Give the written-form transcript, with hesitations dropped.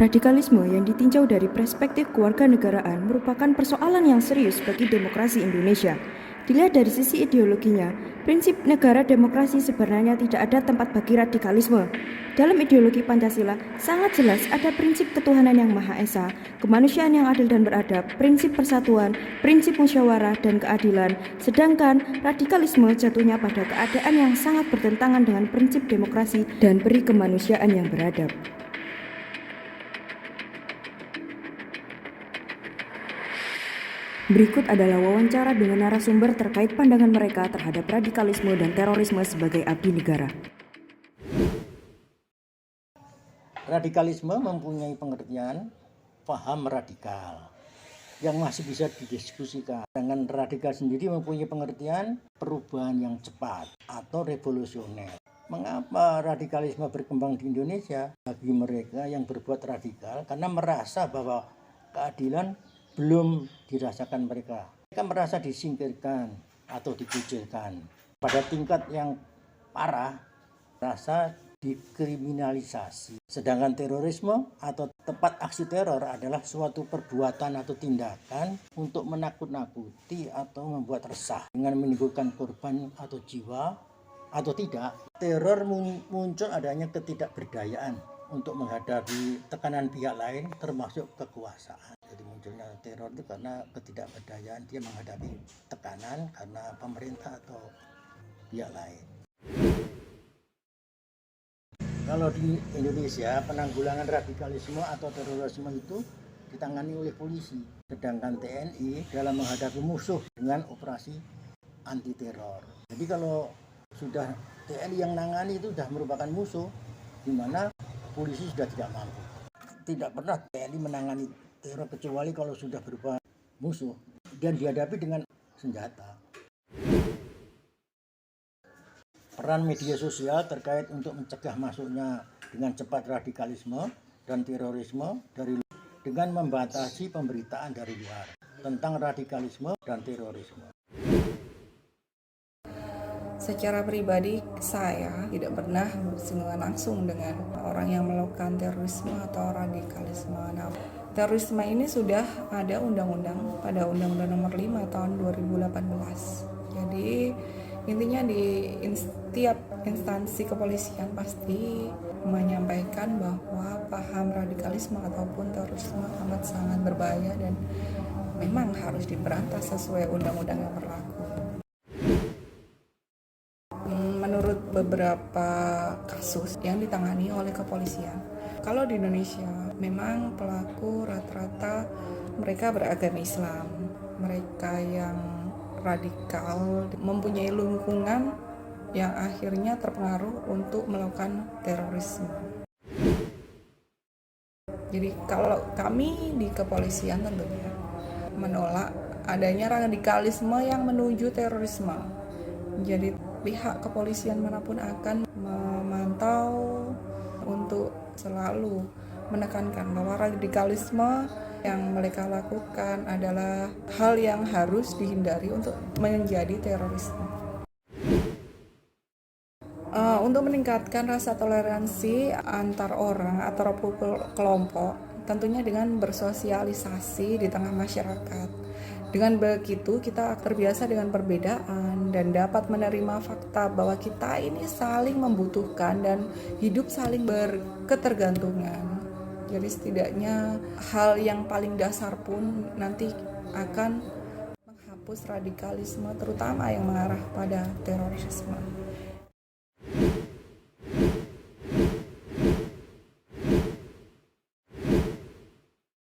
Radikalisme yang ditinjau dari perspektif kewarganegaraan merupakan persoalan yang serius bagi demokrasi Indonesia. Dilihat dari sisi ideologinya, prinsip negara demokrasi sebenarnya tidak ada tempat bagi radikalisme. Dalam ideologi Pancasila, sangat jelas ada prinsip ketuhanan yang Maha Esa, kemanusiaan yang adil dan beradab, prinsip persatuan, prinsip musyawarah dan keadilan, sedangkan radikalisme jatuhnya pada keadaan yang sangat bertentangan dengan prinsip demokrasi dan peri kemanusiaan yang beradab. Berikut adalah wawancara dengan narasumber terkait pandangan mereka terhadap radikalisme dan terorisme sebagai abdi negara. Radikalisme mempunyai pengertian paham radikal yang masih bisa didiskusikan. Dengan radikal sendiri mempunyai pengertian perubahan yang cepat atau revolusioner. Mengapa radikalisme berkembang di Indonesia? Bagi mereka yang berbuat radikal karena merasa bahwa keadilan belum dirasakan mereka. Mereka merasa disingkirkan atau dikucilkan. Pada tingkat yang parah, merasa dikriminalisasi. Sedangkan terorisme atau tepat aksi teror adalah suatu perbuatan atau tindakan untuk menakut-nakuti atau membuat resah dengan menimbulkan korban atau jiwa atau tidak. Teror muncul adanya ketidakberdayaan untuk menghadapi tekanan pihak lain termasuk kekuasaan. Jadi munculnya teror itu karena ketidakberdayaan dia menghadapi tekanan karena pemerintah atau pihak lain. Kalau di Indonesia penanggulangan radikalisme atau terorisme itu ditangani oleh polisi, sedangkan TNI dalam menghadapi musuh dengan operasi anti teror. Jadi kalau sudah TNI yang nangani itu sudah merupakan musuh, di mana polisi sudah tidak mampu. Tidak pernah TNI menangani teror kecuali kalau sudah berupa musuh dan dihadapi dengan senjata. Peran media sosial terkait untuk mencegah masuknya dengan cepat radikalisme dan terorisme dengan membatasi pemberitaan dari luar tentang radikalisme dan terorisme. Secara pribadi, saya tidak pernah bersinggungan langsung dengan orang yang melakukan terorisme atau radikalisme. Nah, terorisme ini sudah ada undang-undang pada Undang-Undang Nomor 5 tahun 2018. Jadi intinya di setiap instansi kepolisian pasti menyampaikan bahwa paham radikalisme ataupun terorisme amat sangat berbahaya dan memang harus diberantas sesuai undang-undang yang berlaku. Menurut beberapa kasus yang ditangani oleh kepolisian, kalau di Indonesia memang pelaku rata-rata mereka beragama Islam, mereka yang radikal mempunyai lingkungan yang akhirnya terpengaruh untuk melakukan terorisme. Jadi kalau kami di kepolisian tentunya menolak adanya radikalisme yang menuju terorisme. Jadi pihak kepolisian manapun akan memantau untuk selalu menekankan bahwa radikalisme yang mereka lakukan adalah hal yang harus dihindari untuk menjadi terorisme. Untuk meningkatkan rasa toleransi antar orang atau kelompok, tentunya dengan bersosialisasi di tengah masyarakat. Dengan begitu kita terbiasa dengan perbedaan dan dapat menerima fakta bahwa kita ini saling membutuhkan dan hidup saling berketergantungan. Jadi setidaknya hal yang paling dasar pun nanti akan menghapus radikalisme terutama yang mengarah pada terorisme.